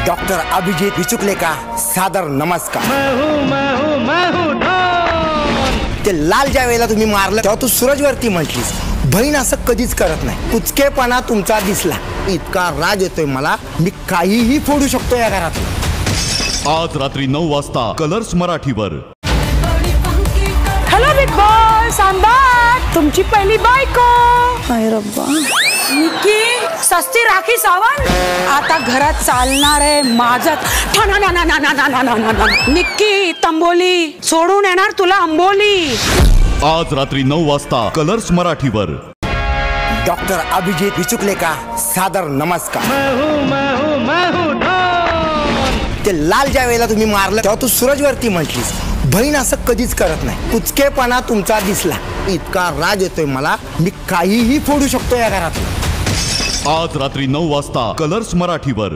Doctor Abhijit विचुकले का सादर नमस्कार। ते लाल ज्या वेळेला तुम्ही मारलं तेव्हा तू सूरजवरती म्हटलीस, बहीण असं कधीच करत नाही, कुचकेपणा तुमचा दिसला। इतका राग येतोय मला, मी काहीही फोडू शकतो या घरात। आज रात्री 9 वाजता कलर्स मराठीवर। Hello big boss, I am back, तुमची पहिली बायको। हाय रब्बा, निकी सस्ती राखी सावंत आता घरात चालणार आहे माझं। निक्की तंबोली सोडून येणार तुला अंबोली। आज रात्री 9 वाजता कलर्स मराठीवर। डॉक्टर अभिजित विचुकले का सादर नमस्कार। ते लाल ज्या वेळेला तुम्ही मारलं तेव्हा तू सूरजवरती म्हटलीस, बहीण असं कधीच करत नाही, कुचकेपणा तुमचा दिसला। इतका राग येतोय मला, मी काहीही फोडू शकतो या घरात। आज रात्री 9 वाजता कलर्स मराठीवर।